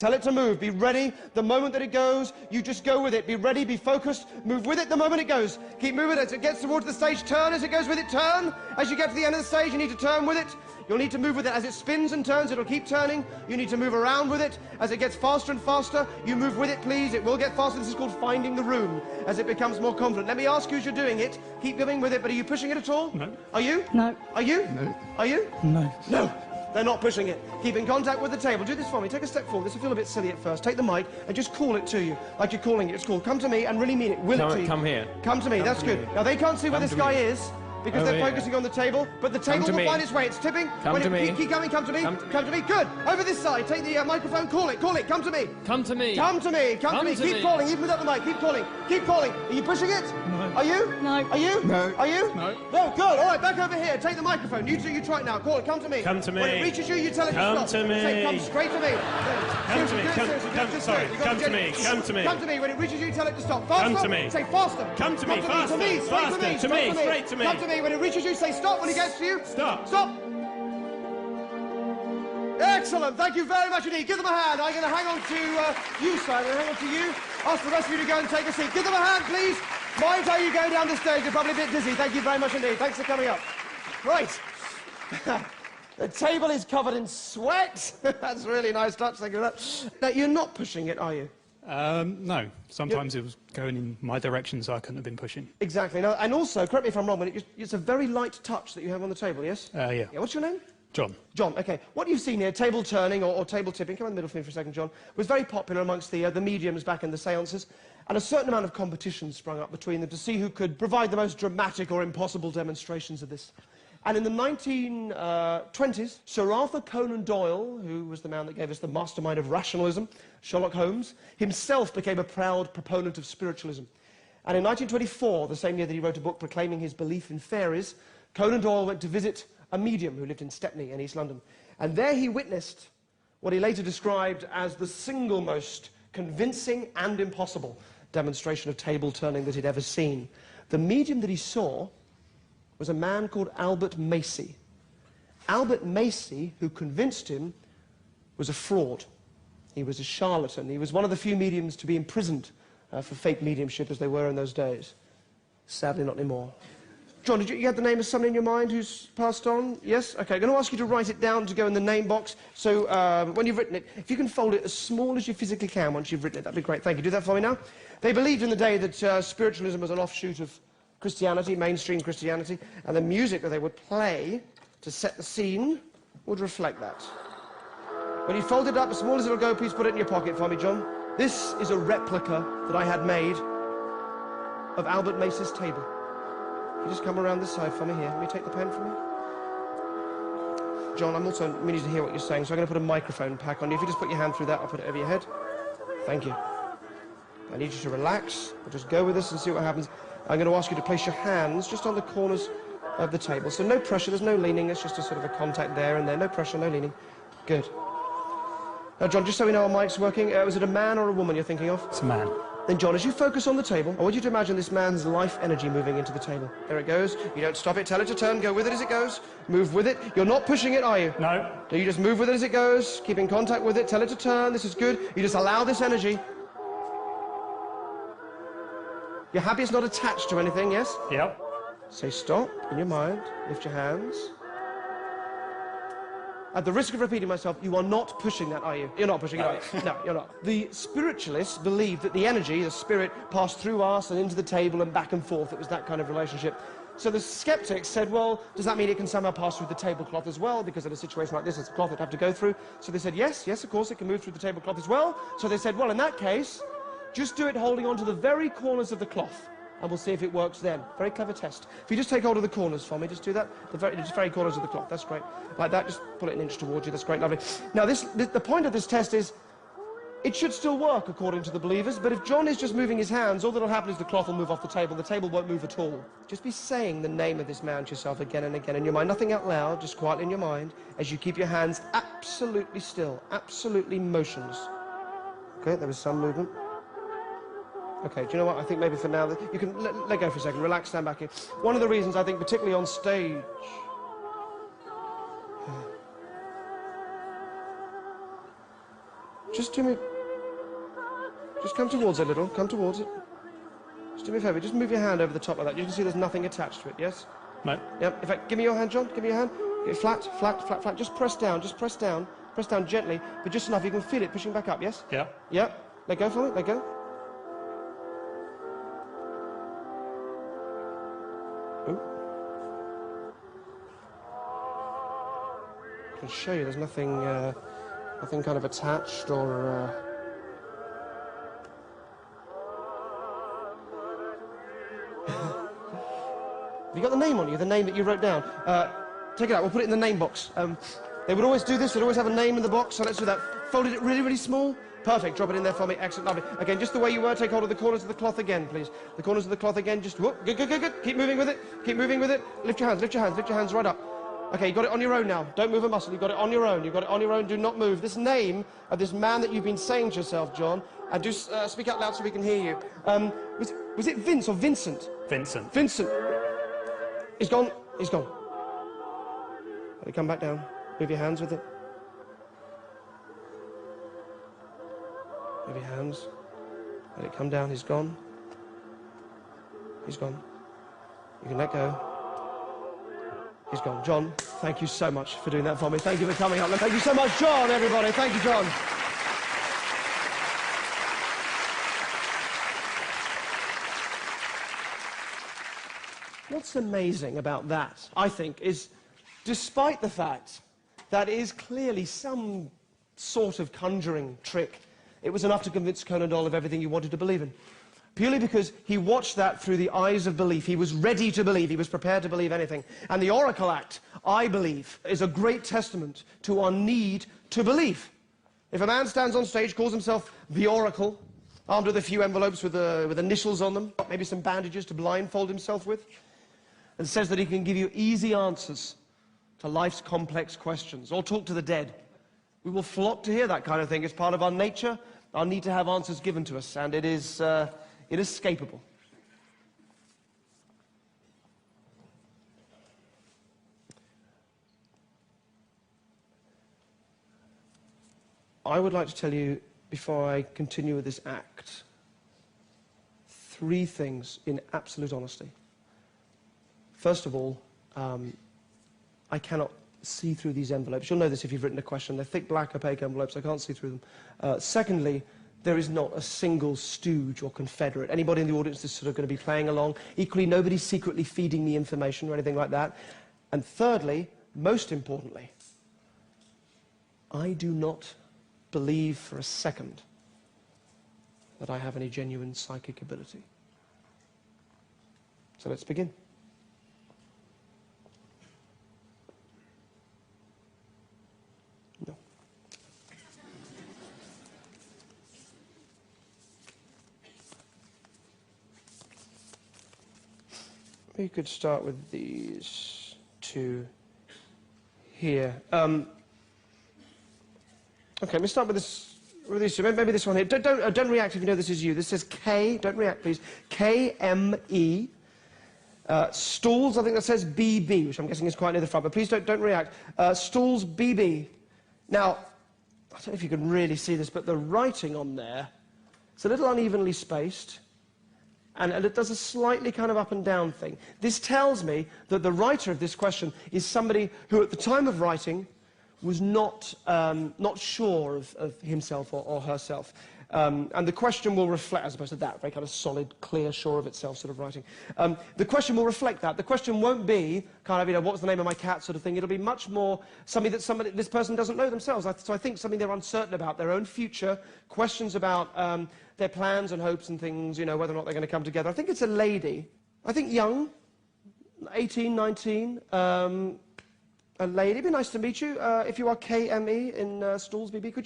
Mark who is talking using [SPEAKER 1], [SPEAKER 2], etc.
[SPEAKER 1] Tell it to move. Be ready. The moment that it goes, you just go with it. Be ready, be focused, move with it the moment it goes. Keep moving as it gets towards the stage. Turn as it goes with it. Turn. As you get to the end of the stage, you need to turn with it. You'll need to move with it. As it spins and turns, it'll keep turning. You need to move around with it. As it gets faster and faster, you move with it, please. It will get faster. This is called finding the room as it becomes more confident. Let me ask you as you're doing it, keep going with it, but are you pushing it at all?
[SPEAKER 2] No.
[SPEAKER 1] Are you?
[SPEAKER 2] No.
[SPEAKER 1] Are you?
[SPEAKER 2] No.
[SPEAKER 1] Are you?
[SPEAKER 2] No.
[SPEAKER 1] No. They're not pushing it. Keep in contact with the table. Do this for me. Take a step forward. This will feel a bit silly at first. Take the mic and just call it to you. Like you're calling it. It's called. Come to me and really mean it. Will it to you.
[SPEAKER 3] Come here.
[SPEAKER 1] Come to me. That's good. Now, they can't see where this guy is because they're focusing on the table, but the table will find its way. It's tipping.
[SPEAKER 3] Come to me.
[SPEAKER 1] Keep coming. Come to me. Come to me. Good. Over this side. Take the microphone. Call it. Call it. Come to me.
[SPEAKER 3] Come to me.
[SPEAKER 1] Come to me. Come to me. Keep calling. Even without the mic. Keep calling. Keep calling. Are you pushing it?
[SPEAKER 2] No.
[SPEAKER 1] Are you?
[SPEAKER 2] No.
[SPEAKER 1] Are you?
[SPEAKER 2] No.
[SPEAKER 1] Are you?
[SPEAKER 2] No.
[SPEAKER 1] No. Good. All right. Back over here. Take the microphone. You two. You try it now. Call it. Come to me.
[SPEAKER 3] Come to me.
[SPEAKER 1] When it reaches you, you tell it to stop.
[SPEAKER 3] Come to me.
[SPEAKER 1] Say, come straight to me.
[SPEAKER 3] Come to me. Come to me. Come to me.
[SPEAKER 1] Come to me. When it reaches you, tell it to stop. Faster.
[SPEAKER 3] Come to me.
[SPEAKER 1] Say faster.
[SPEAKER 3] Come to me. Faster.
[SPEAKER 1] To me.
[SPEAKER 3] Faster. To me. Straight to me.
[SPEAKER 1] Come to me. When it reaches you, say stop. When it gets to you,
[SPEAKER 3] Stop.
[SPEAKER 1] Stop. Excellent. Thank you very much indeed. Give them a hand. I'm going to hang on to you, Simon. Hang on to you. Ask the rest of you to go and take a seat. Give them a hand, please. Mind how you go down the stage. You're probably a bit dizzy. Thank you very much indeed. Thanks for coming up. Right. The table is covered in sweat. That's a really nice touch. Thank you for that. Now, you're not pushing it, are you?
[SPEAKER 2] No. Sometimes it was going in my direction, so I couldn't have been pushing.
[SPEAKER 1] Exactly. Now, and also, correct me if I'm wrong, but it's a very light touch that you have on the table, yes?
[SPEAKER 2] Yeah.
[SPEAKER 1] What's your name?
[SPEAKER 2] John.
[SPEAKER 1] John, OK. What you've seen here, table turning or table tipping, come in the middle for me for a second, John, was very popular amongst the mediums back in the seances, and a certain amount of competition sprung up between them to see who could provide the most dramatic or impossible demonstrations of this. And in the 1920s, Sir Arthur Conan Doyle, who was the man that gave us the mastermind of rationalism, Sherlock Holmes, himself became a proud proponent of spiritualism. And in 1924, the same year that he wrote a book proclaiming his belief in fairies, Conan Doyle went to visit a medium who lived in Stepney in East London. And there he witnessed what he later described as the single most convincing and impossible demonstration of table turning that he'd ever seen. The medium that he saw was a man called Albert Macy. Albert Macy, who convinced him, was a fraud. He was a charlatan. He was one of the few mediums to be imprisoned for fake mediumship as they were in those days. Sadly, not anymore. John, did you have the name of someone in your mind who's passed on? Yes? OK, I'm going to ask you to write it down to go in the name box. So when you've written it, if you can fold it as small as you physically can once you've written it, that'd be great. Thank you. Do that for me now. They believed in the day that spiritualism was an offshoot of Christianity, mainstream Christianity, and the music that they would play to set the scene would reflect that. When you fold it up as small as it'll go, please put it in your pocket for me, John. This is a replica that I had made of Albert Macy's table. You just come around this side for me here. Let me take the pen from you. John, I'm also meaning to hear what you're saying, so I'm going to put a microphone pack on you. If you just put your hand through that, I'll put it over your head. Thank you. I need you to relax. We'll just go with this and see what happens. I'm going to ask you to place your hands just on the corners of the table. So no pressure, there's no leaning. It's just a sort of a contact there and there. No pressure, no leaning. Good. Now, John, just so we know our mic's working, was it a man or a woman you're thinking of?
[SPEAKER 2] It's a man.
[SPEAKER 1] Then, John, as you focus on the table, I want you to imagine this man's life energy moving into the table. There it goes. You don't stop it. Tell it to turn. Go with it as it goes. Move with it. You're not pushing it, are you?
[SPEAKER 2] No.
[SPEAKER 1] Do you just move with it as it goes? Keep in contact with it. Tell it to turn. This is good. You just allow this energy. You're happy it's not attached to anything, yes?
[SPEAKER 2] Yep.
[SPEAKER 1] Say stop in your mind. Lift your hands. At the risk of repeating myself, you are not pushing that, are you? You're not pushing it, are you? No, you're not. The spiritualists believed that the energy, the spirit, passed through us and into the table and back and forth. It was that kind of relationship. So the skeptics said, well, does that mean it can somehow pass through the tablecloth as well? Because in a situation like this, it's a cloth it'd have to go through. So they said, yes, of course, it can move through the tablecloth as well. So they said, well, in that case, just do it holding on to the very corners of the cloth, and we'll see if it works then. Very clever test. If you just take hold of the corners for me, just do that. The very corners of the cloth. That's great. Like that, just pull it an inch towards you. That's great, lovely. Now, the point of this test is, it should still work, according to the believers, but if John is just moving his hands, all that'll happen is the cloth will move off the table won't move at all. Just be saying the name of this man to yourself again and again in your mind. Nothing out loud, just quietly in your mind, as you keep your hands absolutely still, absolutely motionless. Okay, there was some movement. Okay, do you know what? I think maybe for now, you can let go for a second, relax, stand back here. One of the reasons I think, particularly on stage, Just do me... Just come towards it a little. Come towards it. Just do me a favour. Just move your hand over the top like that. You can see there's nothing attached to it, yes?
[SPEAKER 2] No.
[SPEAKER 1] Yep. In fact, give me your hand, John. Give me your hand. Get it flat, flat, flat, flat. Just press down. Just press down. Press down gently, but just enough. You can feel it pushing back up, yes?
[SPEAKER 2] Yeah.
[SPEAKER 1] Yep. Let go for it. Let go. Oh. I can show you there's nothing, nothing kind of attached or... Have you got the name on you, the name that you wrote down? Take it out, we'll put it in the name box. They would always do this, they'd always have a name in the box, so let's do that. Folded it really, really small. Perfect, drop it in there for me, excellent, lovely. Again, just the way you were, take hold of the corners of the cloth again, please. The corners of the cloth again, just whoop, good, good, good, good. Keep moving with it, keep moving with it. Lift your hands, lift your hands, lift your hands right up. Okay, you got it on your own now. Don't move a muscle, you've got it on your own. You've got it on your own, do not move. This name of this man that you've been saying to yourself, John, and do speak out loud so we can hear you. Was it Vince or Vincent?
[SPEAKER 2] Vincent.
[SPEAKER 1] Vincent. He's gone. He's gone. Let it come back down. Move your hands with it. Move your hands. Let it come down. He's gone. He's gone. You can let go. He's gone. John, thank you so much for doing that for me. Thank you for coming up. Thank you so much, John, everybody. Thank you, John. What's amazing about that, I think, is despite the fact that is clearly some sort of conjuring trick, it was enough to convince Conan Doyle of everything you wanted to believe in. Purely because he watched that through the eyes of belief. He was ready to believe. He was prepared to believe anything. And the Oracle Act, I believe, is a great testament to our need to believe. If a man stands on stage, calls himself the Oracle, armed with a few envelopes with initials on them, maybe some bandages to blindfold himself with, and says that he can give you easy answers to life's complex questions, or talk to the dead, we will flock to hear that kind of thing. It's part of our nature, our need to have answers given to us, and it is inescapable. I would like to tell you, before I continue with this act, 3 things in absolute honesty. First of all, I cannot see through these envelopes. You'll know this if you've written a question. They're thick, black, opaque envelopes. I can't see through them. Secondly, there is not a single stooge or confederate. Anybody in the audience is sort of going to be playing along. Equally, nobody's secretly feeding me information or anything like that. And thirdly, most importantly, I do not believe for a second that I have any genuine psychic ability. So let's begin. No. We could start with these 2 here. Okay, let's start with this. With these 2. Maybe this one here. Don't react if you know this is you. This says K. Don't react, please. K-M-E. Stalls, I think that says B-B, which I'm guessing is quite near the front, but please don't react. Stalls, B-B. Now, I don't know if you can really see this, but the writing on there, it's a little unevenly spaced, and it does a slightly kind of up and down thing. This tells me that the writer of this question is somebody who, at the time of writing, was not sure of himself or herself. And the question will reflect, as opposed to that, very kind of solid, clear, sure of itself sort of writing. The question will reflect that. The question won't be kind of, you know, what's the name of my cat sort of thing. It'll be much more something that this person doesn't know themselves. So I think something they're uncertain about, their own future, questions about their plans and hopes and things, you know, whether or not they're going to come together. I think it's a lady. I think young, 18, 19, a lady. It'd be nice to meet you. If you are KME in Stalls, BB, could you